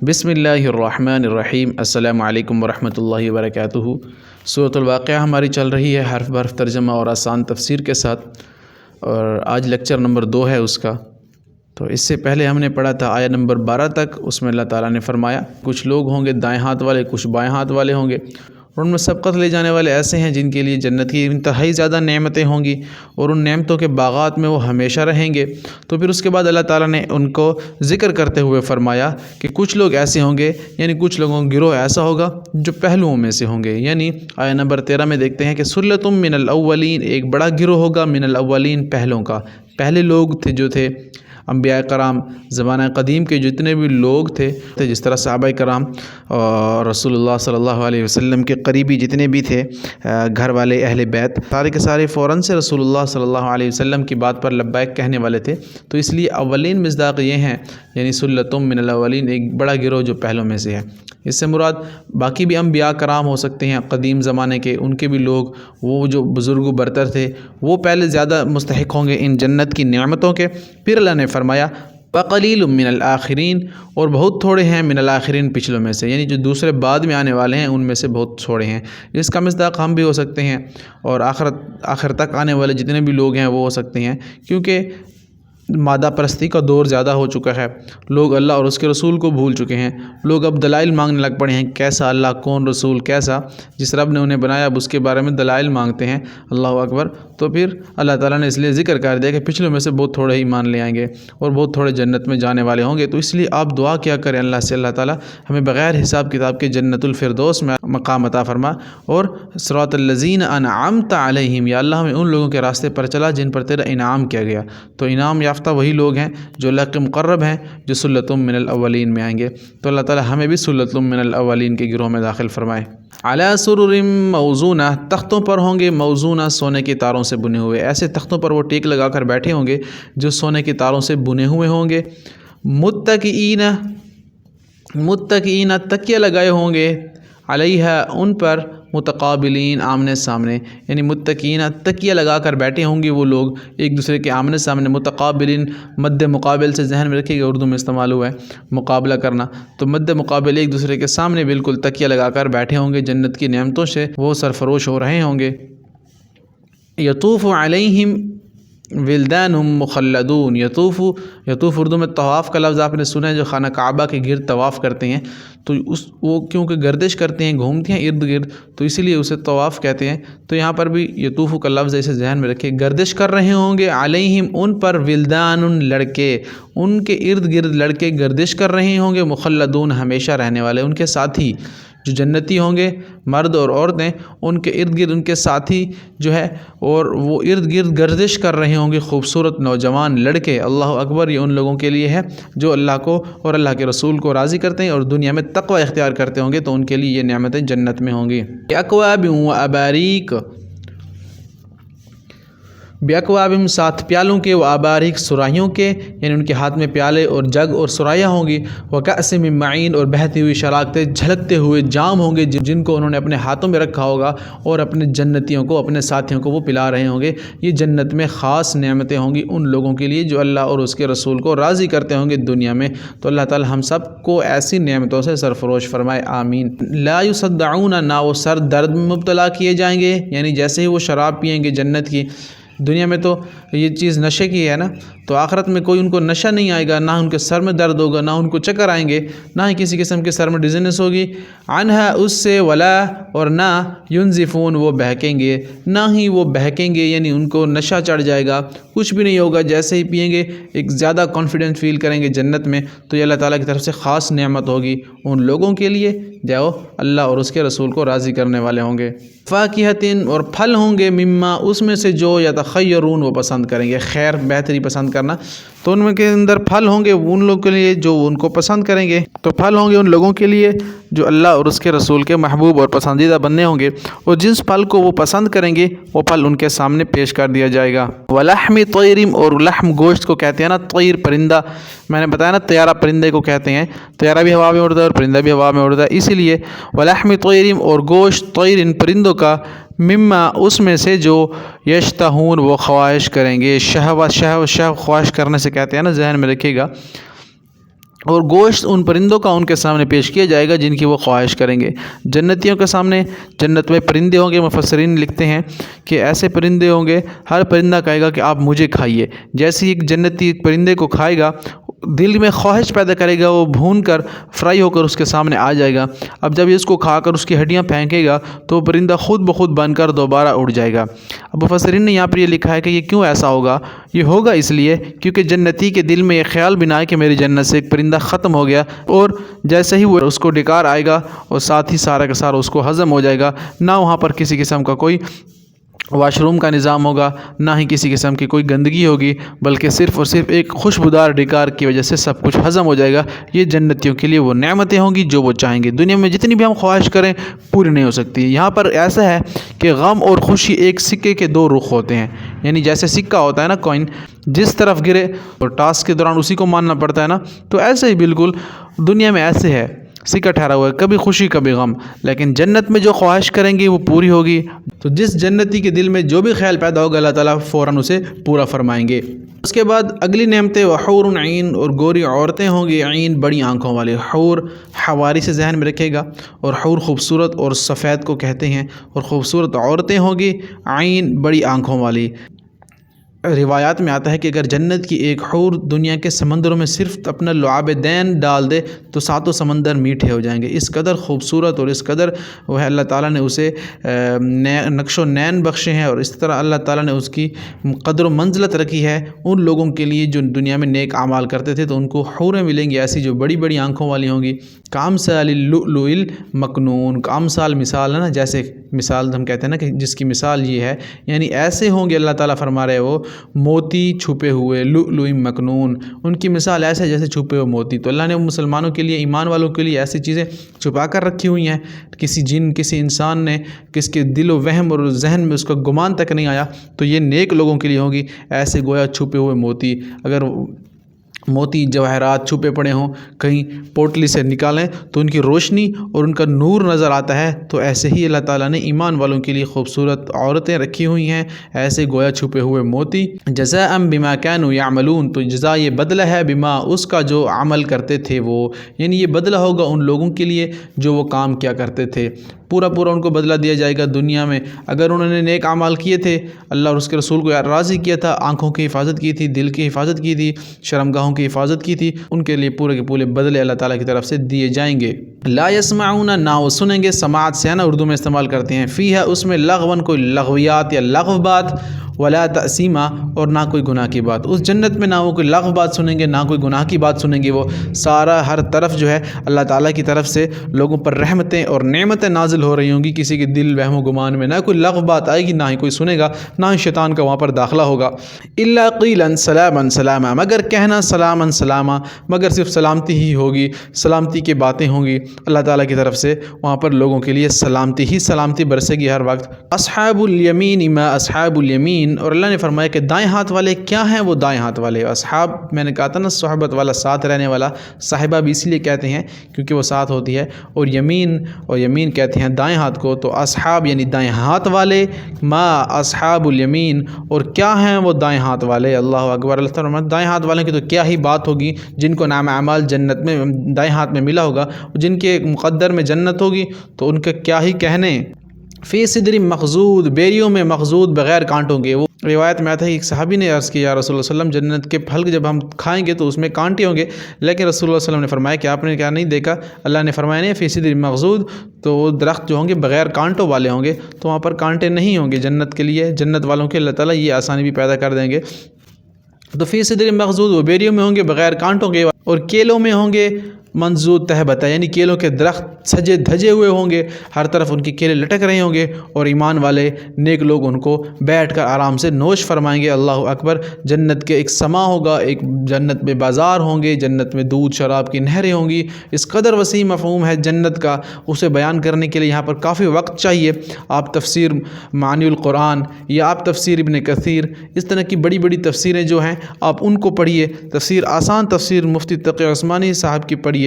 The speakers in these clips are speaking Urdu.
بسم اللہ الرحمن الرحیم۔ السلام علیکم ورحمۃ اللہ وبرکاتہ۔ سورۃ الواقعہ ہماری چل رہی ہے حرف بحرف ترجمہ اور آسان تفسیر کے ساتھ، اور آج لیکچر نمبر 2 ہے اس کا۔ تو اس سے پہلے ہم نے پڑھا تھا آیہ نمبر 12 تک۔ اس میں اللہ تعالیٰ نے فرمایا کچھ لوگ ہوں گے دائیں ہاتھ والے، کچھ بائیں ہاتھ والے ہوں گے، اور ان میں سبقت لے جانے والے ایسے ہیں جن کے لیے جنت کی انتہائی زیادہ نعمتیں ہوں گی، اور ان نعمتوں کے باغات میں وہ ہمیشہ رہیں گے۔ تو پھر اس کے بعد اللہ تعالیٰ نے ان کو ذکر کرتے ہوئے فرمایا کہ کچھ لوگ ایسے ہوں گے، یعنی کچھ لوگوں کا گروہ ایسا ہوگا جو پہلوؤں میں سے ہوں گے۔ یعنی آیہ نمبر 13 میں دیکھتے ہیں کہ سلتم من الاولین، ایک بڑا گروہ ہوگا من الاولین، پہلوں کا۔ پہلے لوگ تھے جو تھے انبیاء کرام، زمانہ قدیم کے جتنے بھی لوگ تھے، جس طرح صحابہ کرام اور رسول اللہ صلی اللہ علیہ وسلم کے قریبی جتنے بھی تھے گھر والے اہل بیت، سارے کے سارے فوراً سے رسول اللہ صلی اللہ علیہ وسلم کی بات پر لبیک کہنے والے تھے۔ تو اس لیے اولین مصداق یہ ہیں، یعنی سلتم من الاولین، ایک بڑا گروہ جو پہلوں میں سے ہے۔ اس سے مراد باقی بھی انبیاء کرام ہو سکتے ہیں قدیم زمانے کے، ان کے بھی لوگ، وہ جو بزرگ و برتر تھے، وہ پہلے زیادہ مستحق ہوں گے ان جنت کی نعمتوں کے۔ پھر اللہ نے فرمایا وَقَلِيلٌ مِّنَ الْآخِرِينَ، اور بہت تھوڑے ہیں من الآخرین، پچھلوں میں سے، یعنی جو دوسرے بعد میں آنے والے ہیں ان میں سے بہت تھوڑے ہیں۔ اس کا مصداق ہم بھی ہو سکتے ہیں، اور آخر تک آنے والے جتنے بھی لوگ ہیں وہ ہو سکتے ہیں، کیونکہ مادہ پرستی کا دور زیادہ ہو چکا ہے۔ لوگ اللہ اور اس کے رسول کو بھول چکے ہیں۔ لوگ اب دلائل مانگنے لگ پڑے ہیں، کیسا اللہ، کون رسول، کیسا، جس رب نے انہیں بنایا اب اس کے بارے میں دلائل مانگتے ہیں۔ اللہ اکبر۔ تو پھر اللہ تعالیٰ نے اس لیے ذکر کر دیا کہ پچھلوں میں سے بہت تھوڑے ہی مان لے آئیں گے، اور بہت تھوڑے جنت میں جانے والے ہوں گے۔ تو اس لیے آپ دعا کیا کریں اللہ سے، اللہ تعالیٰ ہمیں بغیر حساب کتاب کے جنت الفردوس میں مقام عطا فرما، اور صراط الذین انعمت علیہم، یا اللہ ہمیں ان لوگوں کے راستے پر چلا جن پر تیرا انعام کیا گیا۔ تو انعام یافتہ وہی لوگ ہیں جو اللہ کے مقرب ہیں، جو سلتم من الاولین میں آئیں گے۔ تو اللہ تعالیٰ ہمیں بھی سلتم من الاولین کے گروہ میں داخل فرمائے۔ علی سرر موضونہ، تختوں پر ہوں گے موضونہ، سونے کے تاروں سے بنے ہوئے، ایسے تختوں پر وہ ٹیک لگا کر بیٹھے ہوں گے جو سونے کے تاروں سے بنے ہوئے ہوں گے۔ متکئین، تکیہ لگائے ہوں گے، علیہا، ان پر، متقابلین، آمنے سامنے، یعنی متکئین، تکیہ لگا کر بیٹھے ہوں گے وہ لوگ ایک دوسرے کے آمنے سامنے۔ متقابلین، مد مقابل سے ذہن میں رکھیے گا، اردو میں استعمال ہوا ہے مقابلہ کرنا، تو مد مقابل ایک دوسرے کے سامنے بالکل تکیہ لگا کر بیٹھے ہوں گے، جنت کی نعمتوں سے وہ سرفروش ہو رہے ہوں گے۔ یطوف علیہم ولدان مخلدون، یطوف اردو میں طواف کا لفظ آپ نے سنا ہے، جو خانہ کعبہ کے گرد طواف کرتے ہیں، تو وہ کیونکہ گردش کرتے ہیں، گھومتے ہیں ارد گرد، تو اسی لیے اسے طواف کہتے ہیں۔ تو یہاں پر بھی یطوف کا لفظ اسے ذہن میں رکھے، گردش کر رہے ہوں گے، علیہم، ان پر، ولدان، لڑکے، ان کے ارد گرد لڑکے گردش کر رہے ہوں گے، مخلدون، ہمیشہ رہنے والے، ان کے ساتھی جو جنتی ہوں گے، مرد اور عورتیں، ان کے ارد گرد ان کے ساتھی جو ہے، اور وہ ارد گرد گردش کر رہے ہوں گے، خوبصورت نوجوان لڑکے۔ اللہ اکبر۔ یہ ان لوگوں کے لیے ہے جو اللہ کو اور اللہ کے رسول کو راضی کرتے ہیں اور دنیا میں تقوی اختیار کرتے ہوں گے، تو ان کے لیے یہ نعمتیں جنت میں ہوں گی۔ اکواب و اباریک، بیاکواب، ساتھ پیالوں کے، و اباریک، سرائیوں کے، یعنی ان کے ہاتھ میں پیالے اور جگ اور سرائیاں ہوں گی، وکأس من معین، اور بہتی ہوئی شراکتیں، جھلکتے ہوئے جام ہوں گے جن کو انہوں نے اپنے ہاتھوں میں رکھا ہوگا، اور اپنے جنتیوں کو، اپنے ساتھیوں کو وہ پلا رہے ہوں گے۔ یہ جنت میں خاص نعمتیں ہوں گی ان لوگوں کے لیے جو اللہ اور اس کے رسول کو راضی کرتے ہوں گے دنیا میں۔ تو اللہ تعالی ہم سب کو ایسی نعمتوں سے سرفروش فرمائے، آمین۔ لا یصدعون، نہ وہ سر درد میں مبتلا کیے جائیں گے، یعنی جیسے ہی وہ شراب پئیں گے جنت کی، دنیا میں تو یہ چیز نشے کی ہے نا، تو آخرت میں کوئی ان کو نشہ نہیں آئے گا، نہ ان کے سر میں درد ہوگا، نہ ان کو چکر آئیں گے، نہ ہی کسی قسم کے سر میں ڈیزنس ہوگی، عنہا، اس سے، ولا، اور نہ، ینزفون، وہ بہکیں گے، نہ ہی وہ بہکیں گے، یعنی ان کو نشہ چڑھ جائے گا، کچھ بھی نہیں ہوگا، جیسے ہی پئیں گے ایک زیادہ کانفیڈنٹ فیل کریں گے جنت میں۔ تو یہ اللہ تعالیٰ کی طرف سے خاص نعمت ہوگی ان لوگوں کے لیے جو اللہ اور اس کے رسول کو راضی کرنے والے ہوں گے۔ فاکہۃ، اور پھل ہوں گے، مما، اس میں سے جو یتخیرون، وہ پسند کریں گے، خیر بہتری پسند کرنا، تو ان میں کے اندر پھل ہوں گے ان لوگوں کے لیے جو ان کو پسند کریں گے۔ تو پھل ہوں گے ان لوگوں کے لیے جو اللہ اور اس کے رسول کے محبوب اور پسندیدہ بننے ہوں گے، اور جس پھل کو وہ پسند کریں گے وہ پھل ان کے سامنے پیش کر دیا جائے گا۔ ولحم طیر، اور لحم گوشت کو کہتے ہیں نا طیر، پرندہ، میں نے بتایا نا طیارہ پرندے کو کہتے ہیں، طیارہ بھی ہوا میں اڑتا ہے اور پرندہ بھی ہوا میں اڑتا ہے، اسی لیے ولحم طیر، اور گوشت، طیر، ان پرندوں کا، مما، اس میں سے جو یشتہون، وہ خواہش کریں گے، شہوت خواہش کرنے سے کہتے ہیں نا، ذہن میں رکھیے گا، اور گوشت ان پرندوں کا ان کے سامنے پیش کیا جائے گا جن کی وہ خواہش کریں گے۔ جنتیوں کے سامنے جنت میں پرندے ہوں گے، مفسرین لکھتے ہیں کہ ایسے پرندے ہوں گے، ہر پرندہ کہے گا کہ آپ مجھے کھائیے۔ جیسے ہی ایک جنتی ایک پرندے کو کھائے گا، دل میں خواہش پیدا کرے گا، وہ بھون کر فرائی ہو کر اس کے سامنے آ جائے گا۔ اب جب اس کو کھا کر اس کی ہڈیاں پھینکے گا تو وہ پرندہ خود بخود بن کر دوبارہ اڑ جائے گا۔ اب مفسرین نے یہاں پر یہ لکھا ہے کہ یہ کیوں ایسا ہوگا؟ یہ ہوگا اس لیے کیونکہ جنتی کے دل میں یہ خیال بنا ہے کہ میری جنت سے ایک پرندہ ختم ہو گیا، اور جیسے ہی وہ اس کو ڈکار آئے گا اور ساتھ ہی سارا کا سارا اس کو ہضم ہو جائے گا، نہ وہاں پر کسی قسم کا کوئی واش روم کا نظام ہوگا، نہ ہی کسی قسم کی کوئی گندگی ہوگی، بلکہ صرف اور صرف ایک خوشبودار ڈکار کی وجہ سے سب کچھ ہضم ہو جائے گا۔ یہ جنتیوں کے لیے وہ نعمتیں ہوں گی جو وہ چاہیں گے۔ دنیا میں جتنی بھی ہم خواہش کریں پوری نہیں ہو سکتی۔ یہاں پر ایسا ہے کہ غم اور خوشی ایک سکے کے دو رخ ہوتے ہیں، یعنی جیسے سکہ ہوتا ہے نا، کوئن، جس طرف گرے اور ٹاسک کے دوران اسی کو ماننا پڑتا ہے نا، تو ایسے ہی بالکل دنیا میں ایسے ہے، سکہ ٹھہرا ہوا ہے، کبھی خوشی کبھی غم۔ لیکن جنت میں جو خواہش کریں گے وہ پوری ہوگی۔ تو جس جنتی کے دل میں جو بھی خیال پیدا ہوگا اللہ تعالیٰ فوراً اسے پورا فرمائیں گے۔ اس کے بعد اگلی نعمتیں وحور عین، اور گوری عورتیں ہوں گی، عین بڑی آنکھوں والی۔ حور حواری سے ذہن میں رکھے گا، اور حور خوبصورت اور سفید کو کہتے ہیں، اور خوبصورت عورتیں ہوں گی، عین بڑی آنکھوں والی۔ روایات میں آتا ہے کہ اگر جنت کی ایک حور دنیا کے سمندروں میں صرف اپنا لعاب دین ڈال دے تو ساتوں سمندر میٹھے ہو جائیں گے۔ اس قدر خوبصورت اور اس قدر وہ ہے، اللہ تعالیٰ نے اسے نقش و نین بخشے ہیں، اور اس طرح اللہ تعالیٰ نے اس کی قدر و منزلت رکھی ہے ان لوگوں کے لیے جو دنیا میں نیک اعمال کرتے تھے، تو ان کو حوریں ملیں گی ایسی جو بڑی بڑی آنکھوں والی ہوں گی۔ کامثال اللؤلؤ المکنون، کامثال مثال ہے نا، جیسے مثال ہم کہتے ہیں نا کہ جس کی مثال یہ ہے، یعنی ایسے ہوں گے، اللہ تعالیٰ فرما رہے وہ موتی چھپے ہوئے، لؤلؤ مکنون، ان کی مثال ایسے جیسے چھپے ہوئے موتی۔ تو اللہ نے مسلمانوں کے لیے، ایمان والوں کے لیے ایسی چیزیں چھپا کر رکھی ہوئی ہیں، کسی جن کسی انسان نے کس کے دل و وہم اور ذہن میں اس کا گمان تک نہیں آیا، تو یہ نیک لوگوں کے لیے ہوگی، ایسے گویا چھپے ہوئے موتی۔ اگر موتی جواہرات چھپے پڑے ہوں، کہیں پوٹلی سے نکالیں تو ان کی روشنی اور ان کا نور نظر آتا ہے، تو ایسے ہی اللہ تعالیٰ نے ایمان والوں کے لیے خوبصورت عورتیں رکھی ہوئی ہیں، ایسے گویا چھپے ہوئے موتی۔ جزاء بما كانوا يعملون، تو جزا یہ بدلہ ہے، بما اس کا جو عمل کرتے تھے وہ، یعنی یہ بدلہ ہوگا ان لوگوں کے لیے جو وہ کام کیا کرتے تھے، پورا ان کو بدلہ دیا جائے گا دنیا میں۔ اگر انہوں نے نیک اعمال کیے تھے، اللہ اور اس کے رسول کو راضی کیا تھا، آنکھوں کی حفاظت کی تھی، دل کی حفاظت کی تھی، شرمگاہوں کی حفاظت کی تھی، ان کے لیے پورے کے پورے بدلے اللہ تعالیٰ کی طرف سے دیے جائیں گے۔ لا يسمعون، نہ وہ سنیں گے، سماعت سے ہے نا، اردو میں استعمال کرتے ہیں، فیہا اس میں لغون، کوئی لغویات یا لغو بات، ولا تأثیما، اور نہ کوئی گناہ کی بات۔ اس جنت میں نہ وہ کوئی لغو بات سنیں گے، نہ کوئی گناہ کی بات سنیں گے، وہ سارا ہر طرف جو ہے اللہ تعالیٰ کی طرف سے لوگوں پر رحمتیں اور نعمتیں نازل ہو رہی ہوں گی، کسی کے دل وہم و گمان میں نہ کوئی لغو بات آئے گی، نہ ہی کوئی سنے گا، نہ ہی شیطان کا وہاں پر داخلہ ہوگا۔ الا قیلا سلاما سلاما، مگر کہنا سلاما سلاما، مگر صرف سلامتی ہی ہوگی، سلامتی کی باتیں ہوں گی اللہ تعالیٰ کی طرف سے، وہاں پر لوگوں کے لیے سلامتی ہی سلامتی برسے گی ہر وقت۔ اصحاب الیمین ما اصحاب الیمین، اور اللہ نے فرمایا کہ دائیں ہاتھ والے کیا ہیں وہ دائیں ہاتھ والے۔ اصحاب میں نے کہا تھا نا، صحبت والا، ساتھ رہنے والا، صاحبہ بھی اس لیے کہتے ہیں کیونکہ وہ ساتھ ہوتی ہے، اور یمین کہتے ہیں دائیں ہاتھ کو، تو اصحاب یعنی دائیں ہاتھ والے، ما اصحاب الیمین، اور کیا ہیں وہ دائیں ہاتھ والے۔ اللہ اکبر، اللہ تعالیٰ دائیں ہاتھ والوں کی تو کیا ہی بات ہوگی، جن کو نام اعمال جنت میں دائیں ہاتھ میں ملا ہوگا، جن کے مقدر میں جنت ہوگی، تو ان کے کیا ہی کہنے۔ فی صدر مخضود، بیریوں میں مخضود، بغیر کانٹوں کے۔ وہ روایت میں آتا ہے کہ ایک صحابی نے عرض کیا، یا رسول اللہ صلی اللہ علیہ وسلم، جنت کے پھل جب ہم کھائیں گے تو اس میں کانٹے ہوں گے، لیکن رسول اللہ صلی اللہ علیہ وسلم نے فرمایا کہ آپ نے کیا نہیں دیکھا؟ اللہ نے فرمایا نہیں، فی صدر مخضود، تو وہ درخت جو ہوں گے بغیر کانٹوں والے ہوں گے، تو وہاں پر کانٹے نہیں ہوں گے جنت کے لیے، جنت والوں کے اللہ تعالیٰ یہ آسانی بھی پیدا کر دیں گے۔ تو فی صدر مخضود، وہ بیریوں میں ہوں گے بغیر کانٹوں کے، اور کیلوں میں ہوں گے منضود تہبتا، یعنی کیلوں کے درخت سجے دھجے ہوئے ہوں گے، ہر طرف ان کی کیلے لٹک رہے ہوں گے، اور ایمان والے نیک لوگ ان کو بیٹھ کر آرام سے نوش فرمائیں گے۔ اللہ اکبر، جنت کے ایک سما ہوگا، ایک جنت میں بازار ہوں گے، جنت میں دودھ شراب کی نہریں ہوں گی۔ اس قدر وسیع مفہوم ہے جنت کا، اسے بیان کرنے کے لیے یہاں پر کافی وقت چاہیے۔ آپ تفسیر معانی القرآن یا آپ تفسیر ابن کثیر، اس طرح کی بڑی بڑی تفسیریں جو ہیں آپ ان کو پڑھیے، تفسیر آسان تفسیر مفتی تقی عثمانی صاحب کی پڑھیے،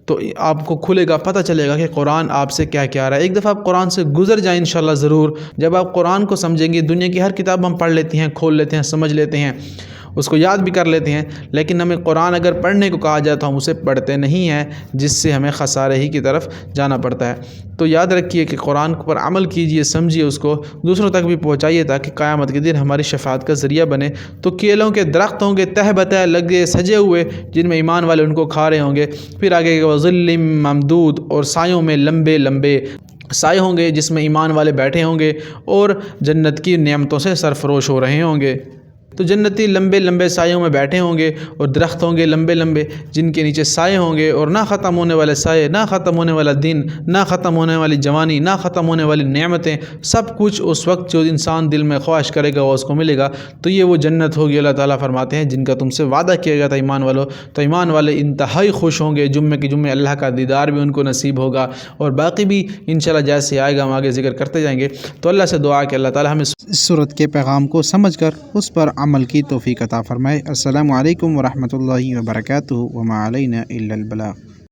تو آپ کو کھلے گا، پتہ چلے گا کہ قرآن آپ سے کیا کیا رہا ہے۔ ایک دفعہ آپ قرآن سے گزر جائیں انشاءاللہ ضرور، جب آپ قرآن کو سمجھیں گے، دنیا کی ہر کتاب ہم پڑھ لیتے ہیں، کھول لیتے ہیں، سمجھ لیتے ہیں، اس کو یاد بھی کر لیتے ہیں، لیکن ہمیں قرآن اگر پڑھنے کو کہا جائے تو ہم اسے پڑھتے نہیں ہیں، جس سے ہمیں خسارے ہی کی طرف جانا پڑتا ہے۔ تو یاد رکھیے کہ قرآن پر عمل کیجئے، سمجھیے اس کو، دوسروں تک بھی پہنچائیے تاکہ قیامت کے دن ہماری شفاعت کا ذریعہ بنے۔ تو کیلوں کے درخت ہوں گے تہ بتہ لگے سجے ہوئے، جن میں ایمان والے ان کو کھا رہے ہوں گے۔ پھر آگے کہ وَظِلٍّ مَمْدُودٍ، اور سایوں میں لمبے لمبے سائے ہوں گے جس میں ایمان والے بیٹھے ہوں گے اور جنت کی نعمتوں سے سرفروش ہو رہے ہوں گے۔ تو جنتی لمبے لمبے سایوں میں بیٹھے ہوں گے اور درخت ہوں گے لمبے لمبے جن کے نیچے سائے ہوں گے، اور نہ ختم ہونے والے سائے، نہ ختم ہونے والا دن، نہ ختم ہونے والی جوانی، نہ ختم ہونے والی نعمتیں، سب کچھ اس وقت جو انسان دل میں خواہش کرے گا وہ اس کو ملے گا۔ تو یہ وہ جنت ہوگی، اللہ تعالیٰ فرماتے ہیں، جن کا تم سے وعدہ کیا گیا تھا ایمان والوں۔ تو ایمان والے انتہائی خوش ہوں گے، جمعے کے جمعے اللہ کا دیدار بھی ان کو نصیب ہوگا، اور باقی بھی انشاءاللہ جیسے آئے گا ہم آگے ذکر کرتے جائیں گے۔ تو اللہ سے دعا کہ اللہ تعالیٰ ہمیں اس صورت کے پیغام کو سمجھ کر اس پر عمل کی توفیق عطا فرمائے۔ السلام علیکم ورحمۃ اللہ وبرکاتہ، وما علینا الا البلاغ۔